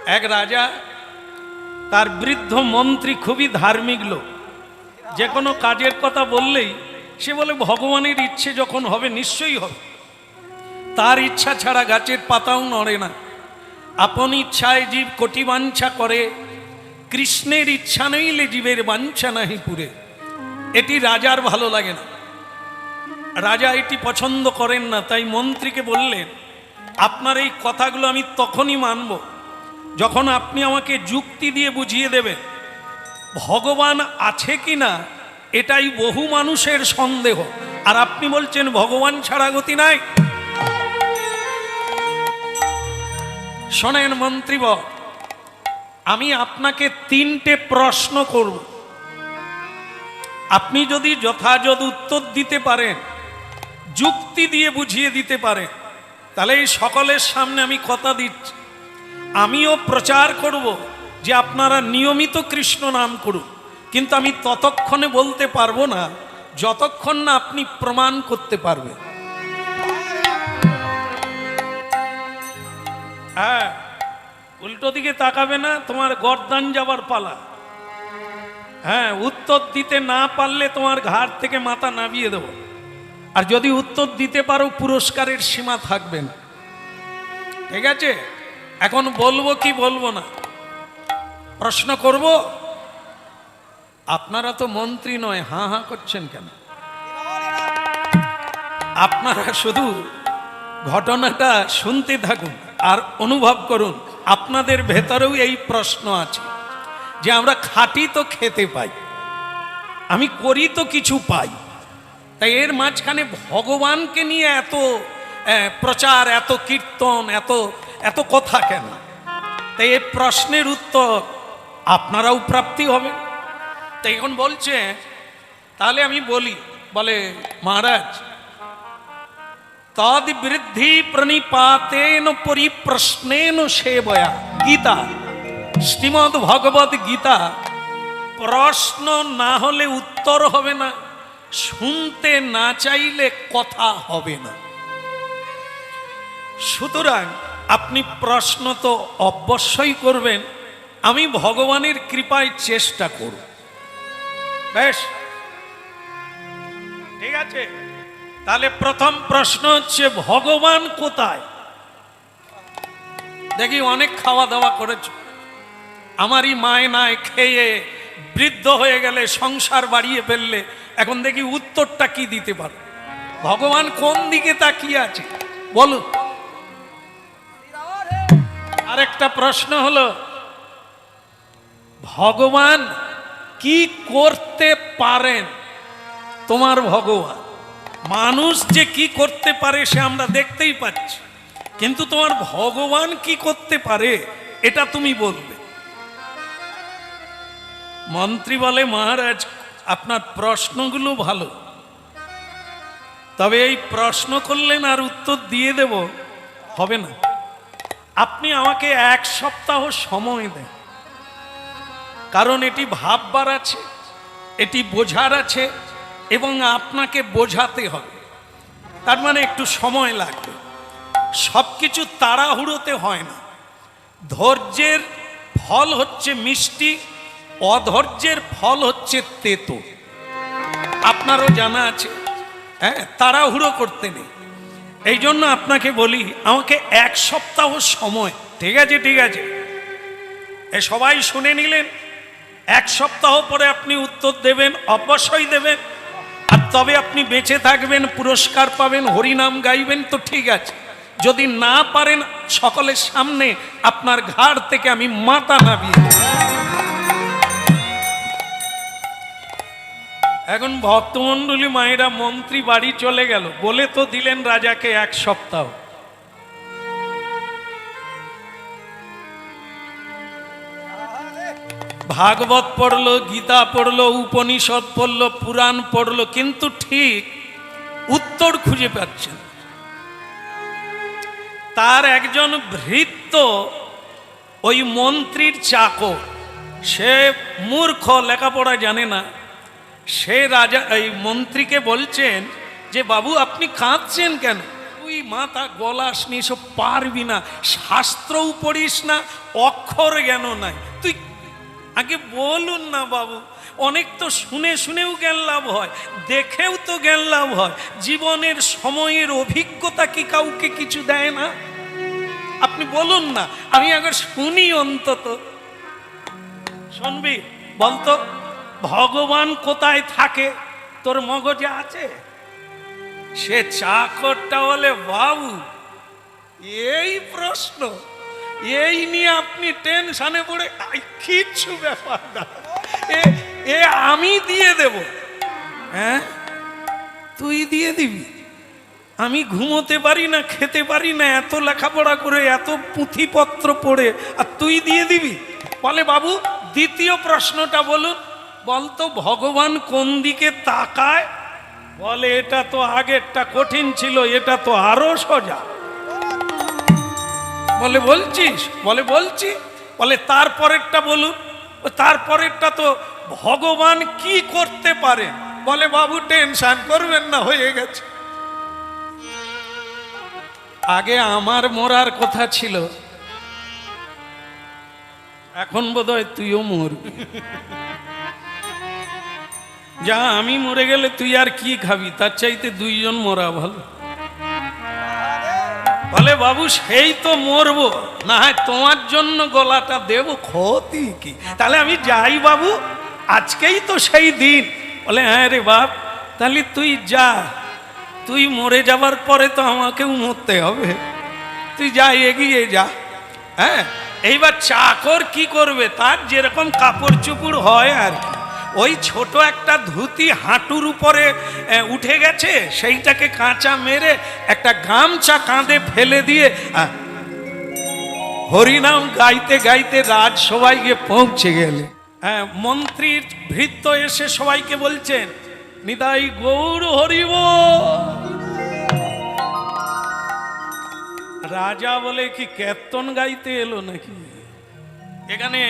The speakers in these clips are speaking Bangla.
এক রাজা, তার বৃদ্ধ মন্ত্রী খুবই ধার্মিক লোক। যে কোনো কাজের কথা বললেই সে বলে ভগবানের ইচ্ছে যখন হবে নিশ্চয়ই হবে। তার ইচ্ছা ছাড়া গাছের পাতাও নড়ে না। আপন ইচ্ছায় জীব কোটি বাঞ্ছা করে, কৃষ্ণের ইচ্ছা নইলে জীবের বাঞ্ছা নাহি পুরে। এটি রাজার ভালো লাগে না, রাজা এটি পছন্দ করেন না। তাই মন্ত্রীকে বললেন, আপনার এই কথাগুলো আমি তখনই মানব যখন আপনি আমাকে যুক্তি দিয়ে বুঝিয়ে দেবেন ভগবান আছে কি না। এটাই বহু মানুষের সন্দেহ, আর আপনি বলছেন ভগবান ছাড়া গতি নাই। শোনেন মন্ত্রীবর, আমি আপনাকে 3টে প্রশ্ন করব। আপনি যদি যথাযথ উত্তর দিতে পারেন, যুক্তি দিয়ে বুঝিয়ে দিতে পারেন, তাহলে এই সকলের সামনে আমি কথা দিচ্ছি, আমিও প্রচার করব যে আপনারা নিয়মিত কৃষ্ণ নাম করুন। কিন্তু আমি ততক্ষণে বলতে পারবো না যতক্ষণ না আপনি প্রমাণ করতে পারবেন। হ্যাঁ, উল্টো দিকে তাকাবে না, তোমার গর্দান যাবার পালা। হ্যাঁ, উত্তর দিতে না পারলে তোমার ঘাড় থেকে মাথা নামিয়ে দেব। আর যদি উত্তর দিতে পারো পুরস্কারের সীমা থাকবে না। ঠিক আছে, এখন বলবো কি বলবো না, প্রশ্ন করব। আপনারা তো মন্ত্রী নয়, হাঁ হাঁ করছেন কেন? আপনারা শুধু ঘটনাটা শুনতে থাকুন আর অনুভব করুন। আপনাদের ভেতরেও এই প্রশ্ন আছে যে আমরা খাটি তো খেতে পাই, আমি করি তো কিছু পাই, তাই এর মাঝখানে ভগবানকে নিয়ে এত প্রচার, এত কীর্তন, এত এত কথা কেন? তাই এই প্রশ্নের উত্তর আপনারাও প্রাপ্তি হবে। তাই এখন বলছে, তাহলে আমি বলি, বলে মহারাজ, তদ বৃদ্ধি প্রণিপাতেন পরিপ্রশ্নেন সেবয়া। গীতা, শ্রীমদ্ ভগবদ গীতা, প্রশ্ন না হলে উত্তর হবে না, শুনতে না চাইলে কথা হবে না। সুতরাং আপনি প্রশ্ন তো অবশ্যই করবেন, আমি ভগবানের কৃপায় চেষ্টা করব। বেশ, ঠিক আছে। তাহলে প্রথম প্রশ্ন হচ্ছে, ভগবান কোথায়? দেখি অনেক খাওয়া দাওয়া করেছ, আমারই মায় নাই খেয়ে বৃদ্ধ হয়ে গেলে, সংসার বাড়িয়ে ফেললে, এখন দেখি উত্তরটা কি দিতে পারো। ভগবান কোন দিকে তাকিয়ে আছে বলো। আরেকটা প্রশ্ন হলো, ভগবান কি করতে পারেন? তোমার ভগবান, মানুষ যে কি করতে পারে সে আমরা দেখতেই পাচ্ছি, কিন্তু তোমার ভগবান কি করতে পারে এটা তুমি বলবে। মন্ত্রী বলে, মহারাজ আপনার প্রশ্নগুলো ভালো, তবে এই প্রশ্ন করলেন আর উত্তর দিয়ে দেব হবে না। আপনি আমাকে 1 সপ্তাহ সময় দেন, কারণ এটি ভাববার আছে, এটি বোঝার আছে, এবং আপনাকে বোঝাতে হবে। তার মানে একটু সময় লাগবে। সব কিছু তাড়াহুড়োতে হয় না। ধৈর্যের ফল হচ্ছে মিষ্টি, অধৈর্যের ফল হচ্ছে তেতো। আপনারও জানা আছে। হ্যাঁ, তাড়াহুড়ো করতে নেই। এই জন্য আপনাকে বলি, আমাকে 1 সপ্তাহ সময়। ঠিক আছে, ঠিক আছে, এ সবাই শুনে নিলেন। 1 সপ্তাহ পরে আপনি উত্তর দেবেন, অবশ্যই দেবেন। আর তবে আপনি বেঁচে থাকবেন, পুরস্কার পাবেন, হরিনাম গাইবেন, তো ঠিক আছে। যদি না পারেন, সকলের সামনে আপনার ঘাড় থেকে আমি মাথা নামিয়ে দেব। এখন ভক্তমণ্ডলী মায়েরা, মন্ত্রী বাড়ি চলে গেল, বলে তো দিলেন রাজাকে 1 সপ্তাহ। ভাগবত পড়লো, গীতা পড়লো, উপনিষদ পড়লো, পুরাণ পড়লো, কিন্তু ঠিক উত্তর খুঁজে পাচ্ছেন। তার একজন ভৃত্য ওই মন্ত্রীর চাকর, সে মূর্খ, লেখাপড়া জানে না। সে রাজা এই মন্ত্রীকে বলছেন যে, বাবু আপনি কাঁদছেন কেন? তুই মাথা গলাস নি, সব পারবি না, শাস্ত্রও পড়িস না, অক্ষর জ্ঞান নাই। তুই আগে বলুন না বাবু, অনেক তো শুনে শুনেও জ্ঞান লাভ হয়, দেখেও তো জ্ঞান লাভ হয়। জীবনের সময়ের অভিজ্ঞতা কি কাউকে কিছু দেয় না? আপনি বলুন না, আমি আগে শুনি অন্তত। শুনবি? বলতো ভগবান কোথায় থাকে তোর মগজে আছে? সে চাকরটা বলে বাবু এই প্রশ্ন, এই নিয়ে আপনি টেনশনে পড়ে কিচ্ছু ব্যাপার না, এ আমি দিয়ে দেব। হ্যাঁ, তুই দিয়ে দিবি? আমি ঘুমোতে পারি না, খেতে পারি না, এত লেখাপড়া করে, এত পুঁথিপত্র পড়ে, আর তুই দিয়ে দিবি? বলে বাবু দ্বিতীয় প্রশ্নটা বলুন। বলতো ভগবান কোন দিকে তাকায়? বলে এটা তো আগেরটা কঠিন ছিল, এটা তো আরো সোজা। বলে বলছিস? বলে বলছি। বলে তারপরেরটা বলুন। তারপরেরটা তো ভগবান কি করতে পারে? বলে বাবু টেনশন করবেন না, হয়ে গেছে। আগে আমার মরার কথা ছিল, এখন বোধহয় তুইও মরবি। যা আমি মরে গেলে তুই আর কি খাবি, তার চাইতে দুইজন মরা ভালো। বলে বাবু সেই তো মরবো, না হয় তোমার জন্য গলাটা দেব, ক্ষতি কি? তাহলে আমি যাই বাবু, আজকেই তো সেই দিন। বলে হ্যাঁ রে বাপ, তাহলে তুই যা, তুই মরে যাবার পরে তো আমাকেও মরতে হবে, তুই যা, এগিয়ে যা। হ্যাঁ, এইবার চাকর কি করবে? তার যেরকম কাপড় চুপড় হয় আর কি, ওই ছোট একটা ধুতি হাঁটুর উপরে উঠে গেছে, সেইটাকে কাঁচা মেরে একটা গামছা কাঁধে ফেলে দিয়ে হরিনাম গাইতে গাইতে রাজসভায় গিয়ে পৌঁছে গেলে, হ্যাঁ, মন্ত্রীর ভৃত্য এসে সবাইকে বলছেন নিতাই গৌর হরিব। রাজা বলে কি কীর্তন গাইতে এলো নাকি? এখানে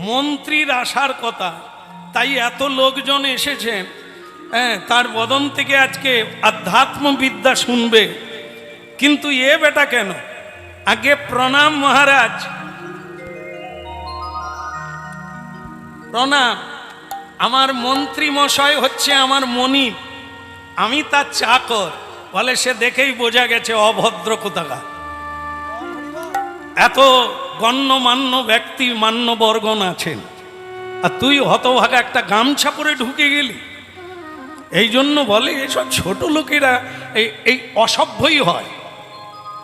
মন্ত্রীর আসার কথা, তাই এত লোকজন এসেছেন। হ্যাঁ, তার বদন থেকে আজকে আধ্যাত্ম বিদ্যা শুনবে। কিন্তু এ বেটা কেন? আগে প্রণাম মহারাজ, প্রণাম। আমার মন্ত্রী মশাই হচ্ছে আমার মনিব, আমি তার চাকর। বলে সে দেখেই বোঝা গেছে অভদ্র কোথাকার। এত গণ্যমান্য ব্যক্তি, মান্যবর্গণ আছেন, আর তুই হতভাগা একটা গামছা পরে ঢুকে গেলি। এই জন্য বলে এসব ছোট লোকেরা এই অসভ্যই হয়।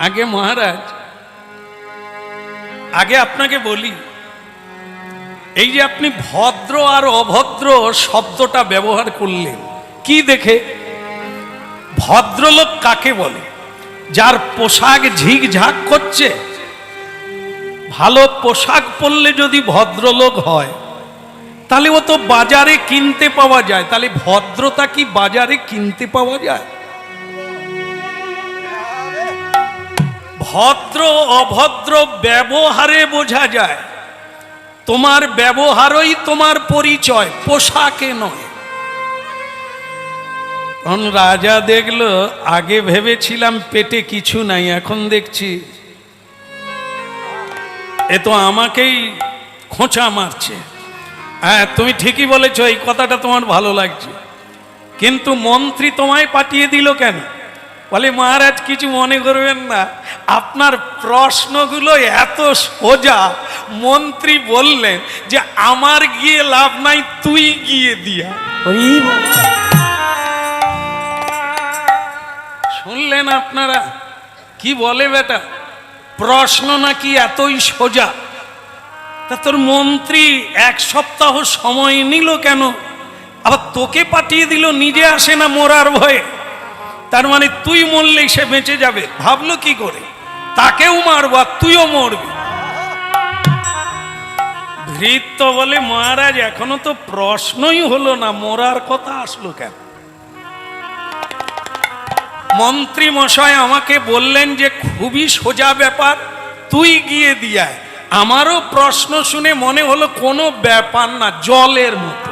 আগে মহারাজ, আগে আপনাকে বলি, এই যে আপনি ভদ্র আর অভদ্র শব্দটা ব্যবহার করলেন, কি দেখে? ভদ্রলোক কাকে বলে? যার পোশাক ঝিকঝাক করছে। ভালো পোশাক পরলে যদি ভদ্রলোক হয়, তাহলে ও তো বাজারে কিনতে পাওয়া যায়। তাহলে ভদ্রতা কি বাজারে কিনতে পাওয়া যায়? ভদ্র অভদ্র ব্যবহারে বোঝা যায়। তোমার ব্যবহারই তোমার পরিচয়, পোশাকে নয়। তখন রাজা দেখলো, আগে ভেবেছিলাম পেটে কিছু নাই, এখন দেখছি এ তো আমাকেই খোঁচা মারছে। হ্যাঁ, তুমি ঠিকই বলেছো, এই কথাটা তোমার ভালো লাগছে। কিন্তু মন্ত্রী তোমায় পাঠিয়ে দিল কেন? বলে মহারাজ কিছু মনে করবেন না, আপনার প্রশ্নগুলো এত সোজা। মন্ত্রী বললেন যে আমার গিয়ে লাভ নাই, তুই গিয়ে দিয়া। শুনলেন আপনারা কি বলে বেটা? প্রশ্ন নাকি এতই সোজা। তা তোর মন্ত্রী এক সপ্তাহ সময় নিল কেন? আবার তোকে পাঠিয়ে দিল, নিজে আসে না মরার ভয়ে। তার মানে তুই মরলেই সে বেঁচে যাবে, ভাবলো কি করে? তাকেও মারবো আর তুইও মরবি। ভৃত্য বলে মহারাজ এখনো তো প্রশ্নই হলো না, মরার কথা আসলো কেন? মন্ত্রী মশাই আমাকে বললেন যে খুবই সোজা ব্যাপার, তুই গিয়ে দিয়ায়। আমারও প্রশ্ন শুনে মনে হলো কোনো ব্যাপার না, জলের মতো।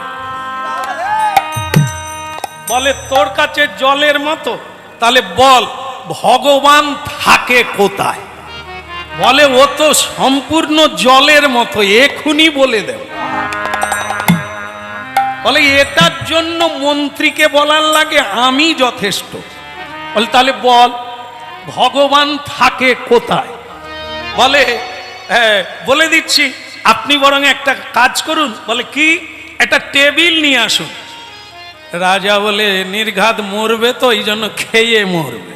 বলে তোর কাছে জলের মতো? তাহলে বল। ভগবান থাকে কোথায়? বলে ও তো সম্পূর্ণ জলের মতো, এখুনি বলে দেব। বলে এটার জন্য মন্ত্রীকে বলার লাগে আমি যথেষ্ট। বলে তাহলে বল ভগবান থাকে কোথায়? বলে হ্যাঁ বলে দিচ্ছি, আপনি বরং একটা কাজ করুন। বলে কি? একটা টেবিল নিয়ে আসুন। রাজা বলে নির্ঘাত মরবে তো, এই জন্য খেয়ে মরবে।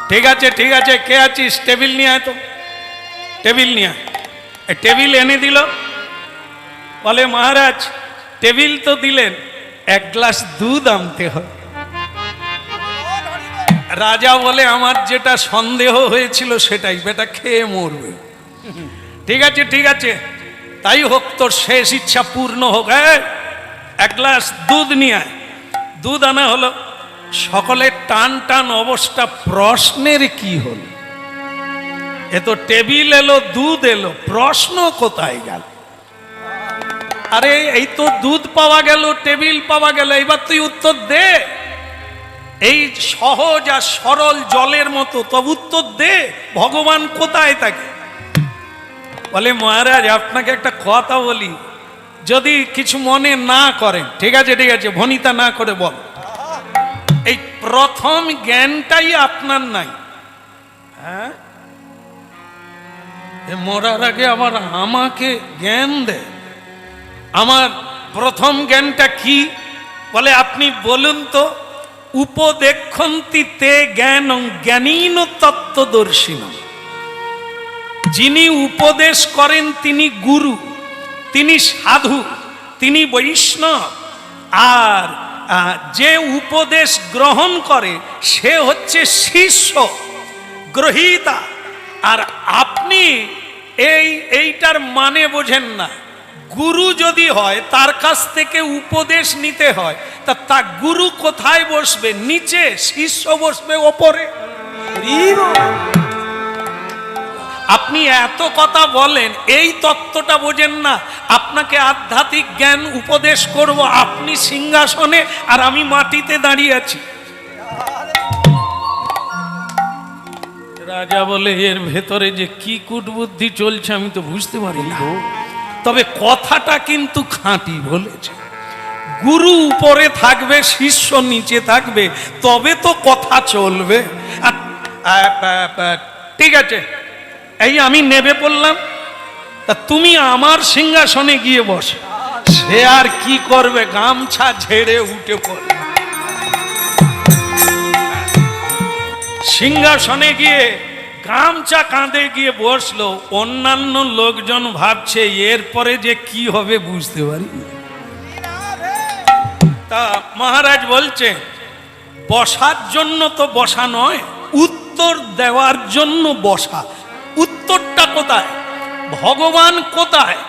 ঠিক আছে ঠিক আছে, কে আছিস? টেবিল নিয়ে আয় তো, টেবিল নিয়ে আয়। টেবিল এনে দিল। বলে মহারাজ টেবিল তো দিলেন, এক গ্লাস দুধ আনতে হবে। রাজা বলে আমার যেটা সন্দেহ হয়েছিল সেটাই, বেটা খেয়ে মরবে। ঠিক আছে ঠিক আছে, তাই হোক, তোর শেষ ইচ্ছা পূর্ণ হোক। এক গ্লাস দুধ নিয়ে আয়। দুধ আনা হলো। সকলের টান টান অবস্থা, প্রশ্নের কি হলো? এ তো টেবিল এলো, দুধ এলো, প্রশ্ন কোথায় গেল? আরে এই তো দুধ পাওয়া গেল, টেবিল পাওয়া গেল, এবার তুই উত্তর দে। এই সহজ আর সরল জলের মতো, তবে উত্তর দে, ভগবান কোথায় থাকে? বলে মহারাজ আপনাকে একটা কথা বলি, যদি কিছু মনে না করেন। ঠিক আছে ঠিক আছে, ভনিতা না করে বল। এই প্রথম জ্ঞানটাই আপনার নাই। হ্যাঁ, মরার আগে আবার আমাকে জ্ঞান দেয়। আমার প্রথম জ্ঞানটা কি? বলে আপনি বলুন তো। উপদেক্ষন্তি তে জ্ঞানং জ্ঞানীন তত্ত্বদর্শিন। যিনি উপদেশ করেন তিনি গুরু, তিনি সাধু, তিনি বৈষ্ণব। আর যে উপদেশ গ্রহণ করে সে হচ্ছে শিষ্য, গ্রহীতা। আর আপনি এইটার মানে বোঝেন না। গুরু যদি হয়, তার কাছ থেকে উপদেশ নিতে হয়, তা গুরু কোথায় বসবে? নিচে, শিষ্য বসবে ওপরে। আপনি এত কথা বলেন, এই তত্ত্বটা বোঝেন না। আপনাকে আধ্যাত্মিক জ্ঞান উপদেশ করব, আপনি সিংহাসনে আর আমি মাটিতে দাঁড়িয়ে আছি। রাজা বলে এর ভেতরে যে কি কূটবুদ্ধি চলছে আমি তো বুঝতে পারি না, তবে কথাটা কিন্তু খাঁটি বলেছে। গুরু উপরে থাকবে, শিষ্য নিচে থাকবে, তবে তো কথা চলবে। ঠিক আছে, এই আমি নেবে পড়লাম, তা তুমি আমার সিংহাসনে গিয়ে বসে। সে আর কি করবে, গামছা ঝেড়ে উঠে পড়ে সিংহাসনে গিয়ে গামছা কাঁধে গিয়ে বসলো। অন্যান্য লোকজন ভাবছে এরপরে যে কি হবে বুঝতে পারি। তা মহারাজ বলছে বসার জন্য তো বসা নয়, উত্তর দেওয়ার জন্য বসা। উত্তরটা কোথায়? ভগবান কোথায়?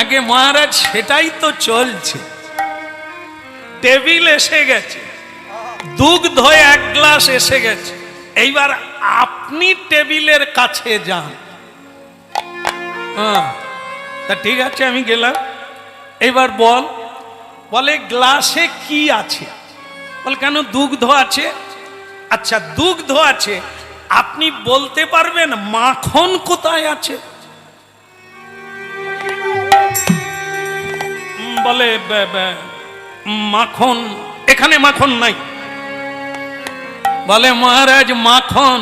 আগে মহারাজ সেটাই তো চলছে। টেবিল এসে গেছে, দুগ্ধ এক গ্লাস এসে গেছে, এইবার আপনি টেবিলের কাছে যান। তা ঠিক আছে আমি গেলাম। এবার বল। বলে গ্লাসে কি আছে? বল কেন দুগ্ধ আছে। আচ্ছা দুগ্ধ আছে, আপনি বলতে পারবেন মাখন কোথায় আছে? বলে মাখন এখানে মাখন নাই। বলে মহারাজ মাখন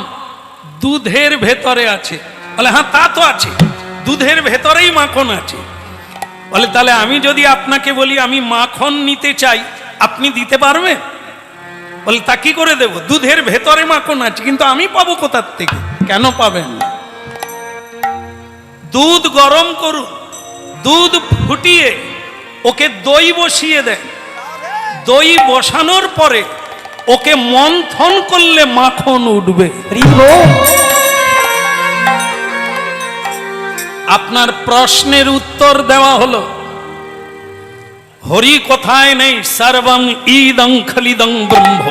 দুধের ভেতরে আছে। বলে হ্যাঁ তা তো আছে, দুধের ভেতরেই মাখন আছে। বলে তাহলে আমি যদি আপনাকে বলি আমি মাখন নিতে চাই, আপনি দিতে পারবেন? বলে তা কি করে দেব? দুধের ভেতরে মাখন আছে, কিন্তু আমি পাবো কোথার থেকে? কেন পাবেন না? দুধ গরম করুন, দুধ ফুটিয়ে ওকে দই বসিয়ে দেন। দই বসানোর পরে ওকে মন্থন করলে মাখন উঠবে। আপনার প্রশ্নের উত্তর দেওয়া হলো। হরি কোথায় নেই? সর্বং ইদং খলিদং ব্রহ্ম।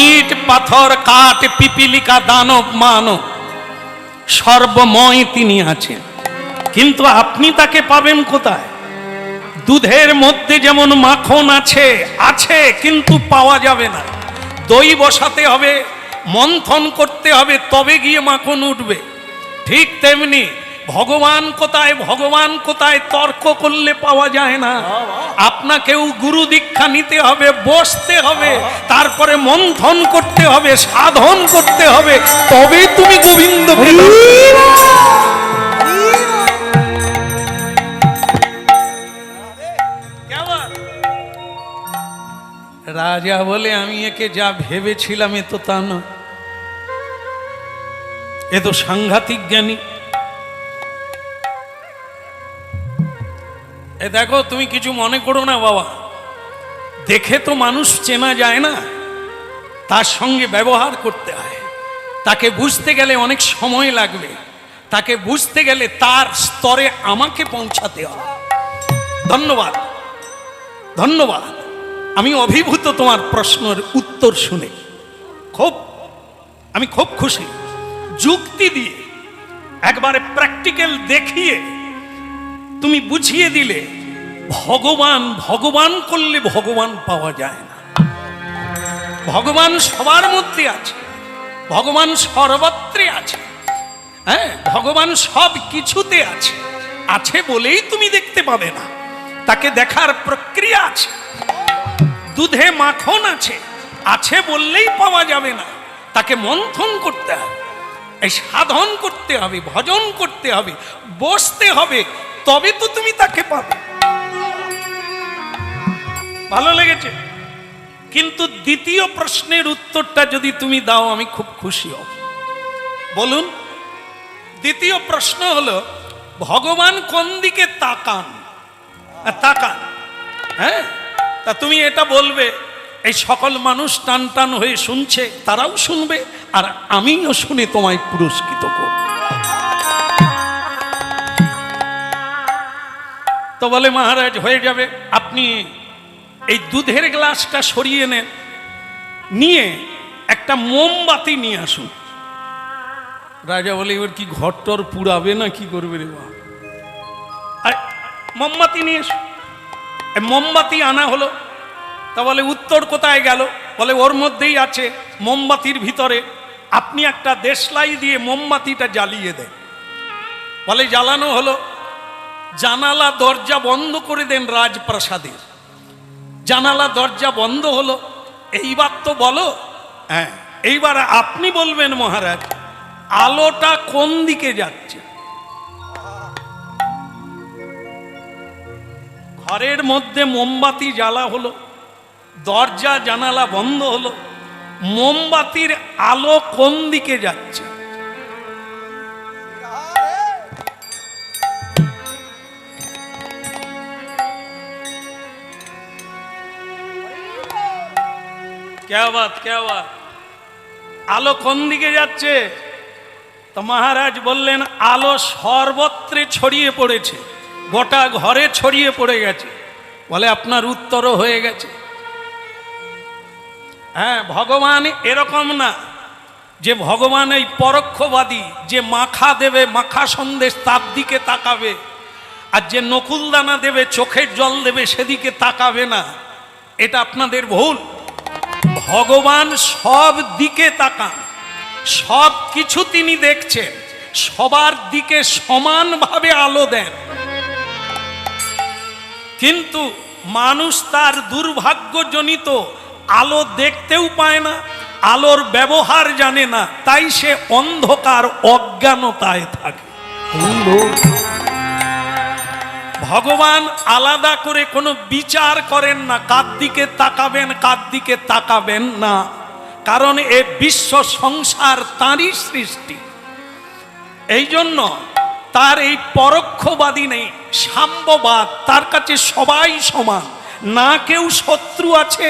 ইট পাথর কাঠ পিপিলিকা দানব মানব সর্বময় তিনি আছেন, কিন্তু আপনি তাকে পাবেন কোথায়? দুধের মধ্যে যেমন মাখন আছে, আছে কিন্তু পাওয়া যাবে না। দই বসাতে হবে, মন্থন করতে হবে, তবে গিয়ে মাখন উঠবে। ঠিক তেমনি ভগবান কোথায়, ভগবান কোথায় তর্ক করলে পাওয়া যায় না। আপনাকেও গুরু দীক্ষা নিতে হবে, বসতে হবে, তারপরে মন্থন করতে হবে, সাধন করতে হবে, তবে তুমি গোবিন্দকে রাজা বলে আমি একে যা ভেবেছিলাম এ তো তা নয়, এ তো সাংঘাতিক জ্ঞানী। এ দেখো, তুমি কিছু মনে করো না বাবা, দেখে তো মানুষ চেনা যায় না, তার সঙ্গে ব্যবহার করতে হয়। তাকে বুঝতে গেলে অনেক সময় লাগবে, তাকে বুঝতে গেলে তার স্তরে আমাকে পৌঁছাতে হবে। ধন্যবাদ, ধন্যবাদ। আমি অভিভূত তোমার প্রশ্নের উত্তর শুনে, আমি খুব খুশি। যুক্তি দিয়ে একবারে প্র্যাকটিক্যাল দেখিয়ে তুমি বুঝিয়ে দিলে ভগবান ভগবান করলে ভগবান পাওয়া যায় না। ভগবান সবার মধ্যে আছে, ভগবান সর্বত্রে আছে। হ্যাঁ, ভগবান সব কিছুতে আছে, আছে বলেই তুমি দেখতে পাবে না, তাকে দেখার প্রক্রিয়া আছে। দুধে মাখন আছে, আছে বললেই পাওয়া যাবে না, তাকে মন্থন করতে হবে, এই সাধন করতে হবে, ভজন করতে হবে, বসতে হবে, তবে তো তুমি তাকে পাবে। ভালো লেগেছে? কিন্তু দ্বিতীয় প্রশ্নের উত্তরটা যদি তুমি দাও আমি খুব খুশি হব। বলুন, দ্বিতীয় প্রশ্ন হলো ভগবান কোন দিকে তাকান? তাকান, হ্যাঁ, তা তুমি এটা বলবে, এই সকল মানুষ টান টান হয়ে শুনছে, তারাও শুনবে, আর আমিও শুনে তোমায় পুরস্কৃত করব। তো বলে মহারাজ হয়ে যাবে, আপনি এই দুধের গ্লাসটা সরিয়ে নেন, নিয়ে একটা মোমবাতি নিয়ে আসুন। রাজা বলে এবার কি ঘরটর পুড়াবে না কি করবে রে বাবা? আর মোমবাতি নিয়ে এসো। মোমবাতি আনা হলো। তা বলে উত্তর কোথায় গেল? বলে ওর মধ্যেই আছে, মোমবাতির ভিতরে। আপনি একটা দেশলাই দিয়ে মোমবাতিটা জ্বালিয়ে দেন। বলে জ্বালানো হলো। জানালা দরজা বন্ধ করে দেন রাজপ্রাসাদের। জানালা দরজা বন্ধ হলো। এইবার তো বলো, হ্যাঁ, এইবার আপনি বলবেন মহারাজ আলোটা কোন দিকে যাচ্ছে? ঘরের মধ্যে মোমবাতি জ্বালা হলো, দরজা জানালা বন্ধ হলো, মোমবাতির আলো কোন দিকে যাচ্ছে? क्या बात, क्या बात, আলো কোন দিকে যাচ্ছে? তো মহারাজ বললেন আলো সর্বত্রে ছড়িয়ে পড়েছে, গোটা ঘরে ছড়িয়ে পড়ে গেছে। বলে আপনার উত্তরও হয়ে গেছে। হ্যাঁ, ভগবান এরকম না যে ভগবান এই পরোক্ষবাদী, যে মাখা দেবে, মাখা সন্দেশ তার দিকে তাকাবে, আর যে নকুলদানা দেবে, চোখের জল দেবে, সেদিকে তাকাবে না। এটা আপনাদের ভুল। ভগবান সব দিকে তাকান, সব কিছু তিনি দেখছেন, সবার দিকে সমানভাবে আলো দেন। কিন্তু মানুষ তার দুর্ভাগ্যজনিত আলো দেখতেও পায় না, আলোর ব্যবহার জানে না, তাই সে অন্ধকার অজ্ঞানতায় থাকে। ভগবান আলাদা করে কোনো বিচার করেন না, কার দিকে তাকাবেন কার দিকে তাকাবেন না, কারণ এ বিশ্ব সংসার তাঁরই সৃষ্টি। এই জন্য তার এই পরোক্ষবাদী নেই, সাম্যবাদ, তার কাছে সবাই সমান, না কেউ শত্রু আছে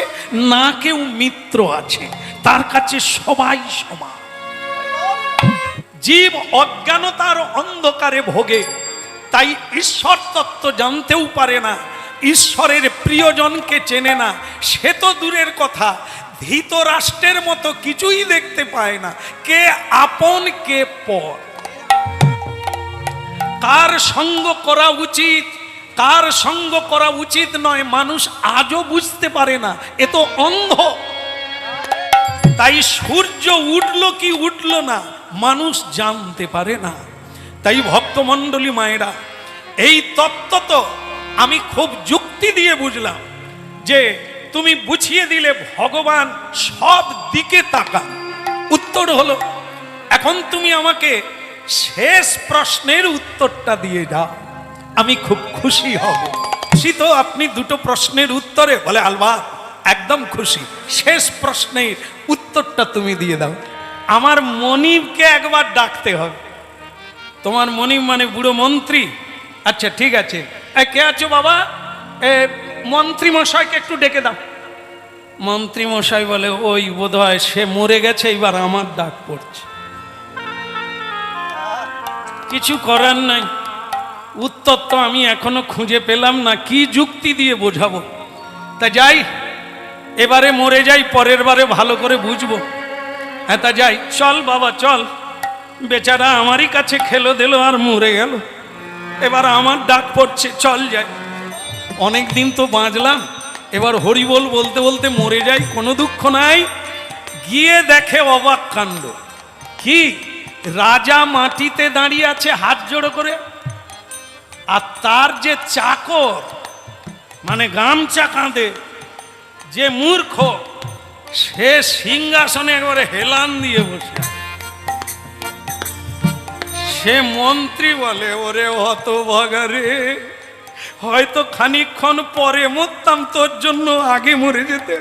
না কেউ মিত্র আছে, তার কাছে সবাই সমান। জীব অজ্ঞানতার অন্ধকারে ভোগে, তাই ঈশ্বর তত্ত্ব জানতেও পারে না, ঈশ্বরের প্রিয়জনকে চেনে না। সে তো দূরের কথা, ধৃতরাষ্ট্রের মতো কিছুই দেখতে পায় না, কে আপন কে পর, কার সঙ্গ করা উচিত কার সঙ্গ করা উচিত নয়, মানুষ আজও বুঝতে পারে না। এ তো অন্ধ। তাই সূর্য উঠলো কি উঠলো না মানুষ জানতে পারে না। তাই ভক্তমণ্ডলী মায়েরা, এই তত্ত্ব তো আমি খুব যুক্তি দিয়ে বুঝলাম, যে তুমি বুঝিয়ে দিলে ভগবান সব দিকে তাকান। উত্তর হলো, এখন তুমি আমাকে শেষ প্রশ্নের উত্তরটা দিয়ে দাও, আমি খুব খুশি হব। খুশি তো আপনি দুটো প্রশ্নের উত্তরে? বলে আলবাত, একদম খুশি। শেষ প্রশ্নের উত্তরটা তুমি দিয়ে দাও। আমার মনিবকে একবার ডাকতে হবে। তোমার মনিব মানে বুড়ো মন্ত্রী? আচ্ছা ঠিক আছে, কে আছো বাবা? মন্ত্রী মশাইকে একটু ডেকে দাও। মন্ত্রী মশাই বলে, ওই বোধহয় সে মরে গেছে, এবার আমার ডাক পড়ছে। কিছু করার নাই, উত্তর তো আমি এখনো খুঁজে পেলাম না, কি যুক্তি দিয়ে বোঝাবো। তা যাই, এবারে মরে যাই, পরের বারে ভালো করে বুঝবো। হ্যাঁ তা যাই, চল বাবা চল। বেচারা আমারই কাছে খেলো দিল আর মরে গেল, এবার আমার ডাক পড়ছে, চল যাই। অনেক দিন তো বাঁচলাম, এবার হরিবোল বলতে বলতে মরে যাই, কোনো দুঃখ নাই। গিয়ে দেখে অবাক কাণ্ড। কি? রাজা মাটিতে দাঁড়িয়ে আছে হাত জোড়ো করে, আর তার যে চাকর, মানে গামছা কাঁধে যে মূর্খ, সে সিংহাসনে একবারে হেলান দিয়ে বসে। সে মন্ত্রী বলে, ওরে হতভাগা রে, হয়তো খানিকক্ষণ পরে মরতাম, তোর জন্য আগে মরে যেতে।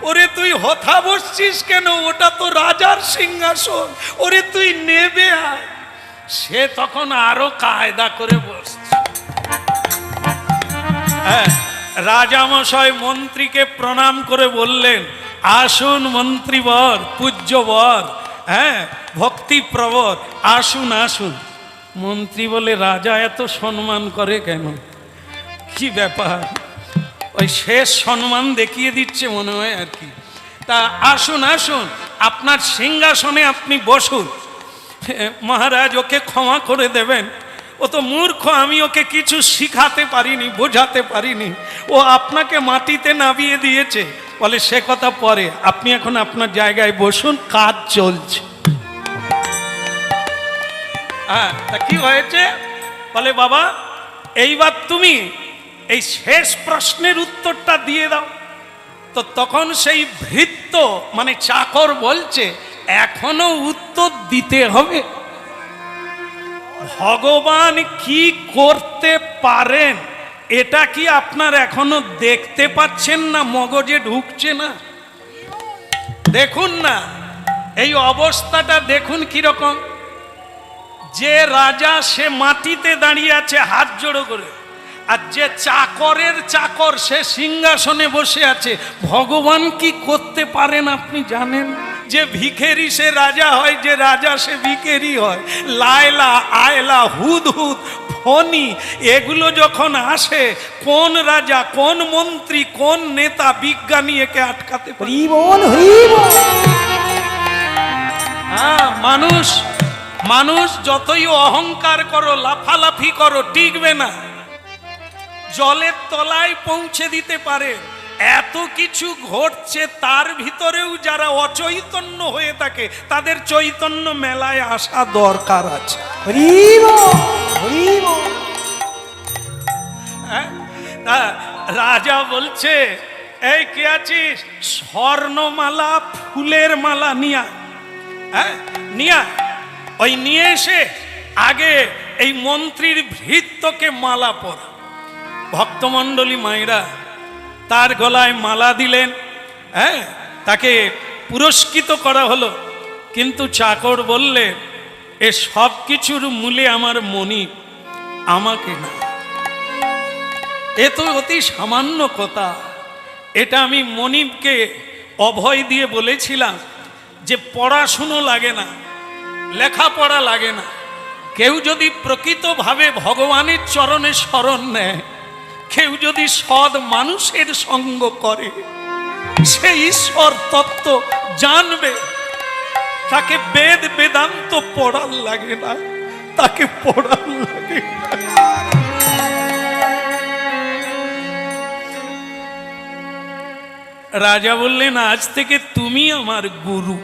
ওরে তুই হথা বসছিস কেন? ওটা তো রাজার সিংহাসন, ওরে তুই নেবে আয়। সে তখন আরো কায়দা করে বসছে। হ্যাঁ, রাজামশাই মন্ত্রীকে প্রণাম করে বললেন, আসুন মন্ত্রীবর, পূজ্যবর, হ্যাঁ ভক্তিপ্রবর, আসুন আসুন। মন্ত্রী বলে, রাজা এত সম্মান করে কেন? কি ব্যাপার? ওই শেষ সম্মান দেখিয়ে দিচ্ছে মনে হয় আর কি। তা আসুন আসুন, আপনার সিংহাসনে আপনি বসুন। মহারাজ ওকে ক্ষমা করে দেবেন, ও তো মূর্খ, আমি ওকে কিছু শিখাতে পারিনি, বোঝাতে পারিনি, ও আপনাকে মাটিতে নামিয়ে দিয়েছে। বলে, সে কথা পরে, আপনি এখন আপনার জায়গায় বসুন, কাজ চলছে। হ্যাঁ, তা কি হয়েছে? বলে, বাবা এইবার তুমি এই শেষ প্রশ্নের উত্তরটা দিয়ে দাও। তো তখন সেই ভৃত্য মানে চাকর বলছে, এখনো উত্তর দিতে হবে? ভগবান কি করতে পারেন এটা কি আপনার এখনো দেখতে পাচ্ছেন না? মগজে ঢুকছে না? দেখুন না এই অবস্থাটা, দেখুন কিরকম। যে রাজা সে মাটিতে দাঁড়িয়ে আছে হাত জোড়ো করে, আর যে চাকরের চাকর সে সিংহাসনে বসে আছে। ভগবান কি করতে পারেন আপনি জানেন? যে ভিখেরি সে রাজা হয়, যে রাজা সে ভিখেরি হয়। লায়লা আয়লা হুদ হুদ ফণি এগুলো যখন আসে, কোন রাজা, কোন মন্ত্রী, কোন নেতা, বিজ্ঞানী একে আটকাতে পারে? হ্যাঁ, মানুষ যতই অহংকার করো, লাফালাফি করো, টিকবে না। জলের তলায় পৌঁছে দিতে পারে। এত কিছু ঘটছে, তার ভিতরেও যারা অচৈতন্য হয়ে থাকে, তাদের চৈতন্য মেলায় আসা দরকার আছে। রাজা বলছে, এই কে আছিস? স্বর্ণমালা ফুলের মালা নিয়া, হ্যাঁ নিয়া, ওই নিয়ে এসে আগে এই মন্ত্রীর ভৃত্যকে মালা পরা। ভক্তমণ্ডলী মায়েরা তার গলায় মালা দিলেন, হ্যাঁ তাকে পুরস্কৃত করা হলো। কিন্তু চাকর বললে, এ সব কিছুর মূলে আমার মনিব, আমাকে না। এ তো অতি সামান্য কথা। এটা আমি মনিবকে অভয় দিয়ে বলেছিলাম যে পড়াশুনো লাগে না, লেখাপড়া লাগে না। কেউ যদি প্রকৃতভাবে ভগবানের চরণে শরণ নেয়, কেউ যদি সৎ মানুষের সঙ্গ করে, সে ঈশ্বর তত্ত্ব জানবে। তাকে বেদ বেদান্ত পড়ার লাগে না, তাকে পড়ার লাগে না। রাজা বললেন, আজ থেকে তুমি আমার গুরু।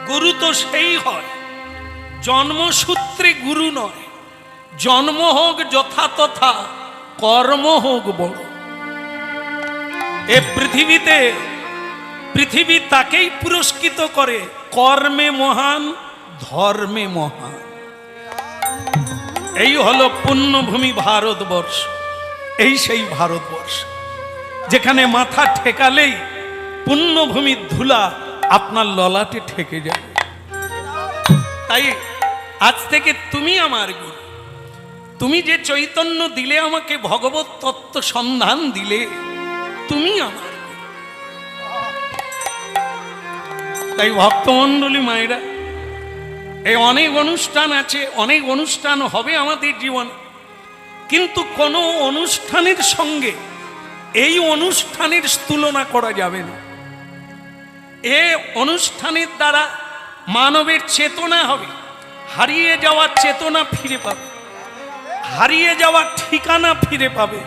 গুরু তো সেই হয়, জন্মসূত্রে গুরু নয়। জন্ম হোক যথাতথা, কর্ম হোক বড়। এ পৃথিবীতে পৃথিবী তাকেই পুরস্কৃত করে, কর্মে মহান, ধর্মে মহান। এই হলো পুণ্যভূমি ভারতবর্ষ। এই সেই ভারতবর্ষ যেখানে মাথা ঠেকালেই পুণ্যভূমির ধুলা আপনার ললাটে ঠেকে যাবে। তাই আজ থেকে তুমি আমার গুরু। তুমি যে চৈতন্য দিলে আমাকে, ভগবত তত্ত্ব সন্ধান দিলে, তুমি আমার গুরু। তাই ভক্তমণ্ডলী মায়েরা, এই অনেক অনুষ্ঠান আছে, অনেক অনুষ্ঠান হবে আমাদের জীবনে, কিন্তু কোনো অনুষ্ঠানের সঙ্গে এই অনুষ্ঠানের তুলনা করা যাবে না। এ অনুষ্ঠানের দ্বারা মানবের চেতনা হবে, হারিয়ে যাওয়া চেতনা ফিরে পাবে, হারিয়ে যাওয়া ঠিকানা ফিরে পাবে,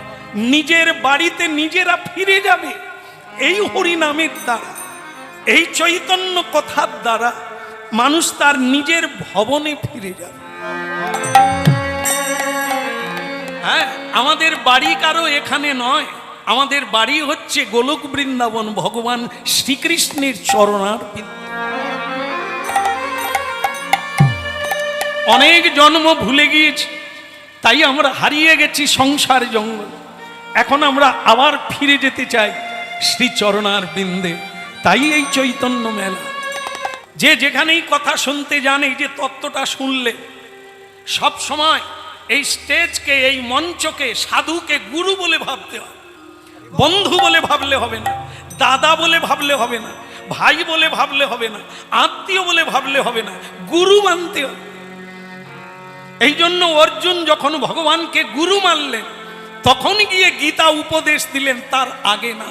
নিজের বাড়িতে নিজেরা ফিরে যাবে। এই হরিনামের দ্বারা, এই চৈতন্য কথার দ্বারা মানুষ তার নিজের ভবনে ফিরে যাবে। হ্যাঁ, আমাদের বাড়ি কারো এখানে নয়, আমাদের বাড়ি হচ্ছে গোলক বৃন্দাবন, ভগবান শ্রীকৃষ্ণের চরণার্পিত। অনেক জন্ম ভুলে গিয়েছি, তাই আমরা হারিয়ে গেছি সংসার জঙ্গল। এখন আমরা আবার ফিরে যেতে চাই শ্রী চরণার বৃন্দে। তাই এই চৈতন্য মেলা। যে যেখানেই কথা শুনতে যান, এই যে তত্ত্বটা শুনলে, সব সময় এই স্টেজকে, এই মঞ্চকে, সাধুকে গুরু বলে ভাবতে হয়। বন্ধু বলে ভাবলে হবে না, দাদা বলে ভাবলে হবে না, ভাই বলে ভাবলে হবে না, আত্মীয় বলে ভাবলে হবে না, গুরু মানতে হবে। এই জন্য অর্জুন যখন ভগবানকে গুরু মানলেন, তখন গিয়ে গীতা উপদেশ দিলেন, তার আগে না।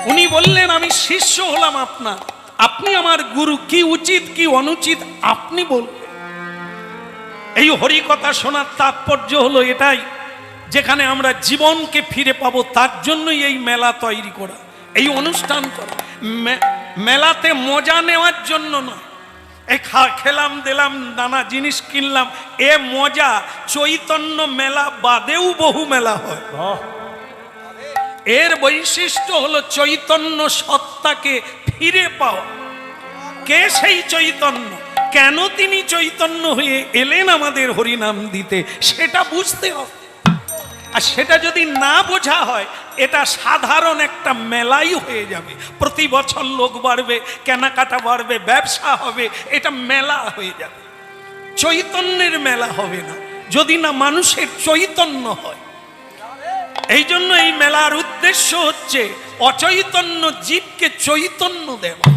উনি বললেন, আমি শিষ্য হলাম আপনার, আপনি আমার গুরু, কি উচিত কি অনুচিত আপনি বলবেন। এই হরি কথা শোনার তাৎপর্য হলো এটাই, যেখানে আমরা জীবনকে ফিরে পাবো, তার জন্যই এই মেলা তৈরি করা, এই অনুষ্ঠান করা। মেলাতে মজা নেওয়ার জন্য নয়। এই খেলাম দিলাম, নানা জিনিস কিনলাম, এ মজা চৈতন্য মেলা বাদেও বহু মেলা হয়। এর বৈশিষ্ট্য হলো চৈতন্য সত্তাকে ফিরে পাওয়া। কে সেই চৈতন্য, কেন তিনি চৈতন্য হয়ে এলেন আমাদের হরিনাম দিতে, সেটা বুঝতে হবে। আর সেটা যদি না বোঝা হয়, এটা সাধারণ একটা মেলাই হয়ে যাবে। প্রতি বছর লোক বাড়বে, কেনাকাটা বাড়বে, ব্যবসা হবে, এটা মেলা হয়ে যাবে। চৈতন্যের মেলা হবে না যদি না মানুষের চৈতন্য হয়। এই জন্য এই মেলার উদ্দেশ্য হচ্ছে অচৈতন্য জীবকে চৈতন্য দেওয়া।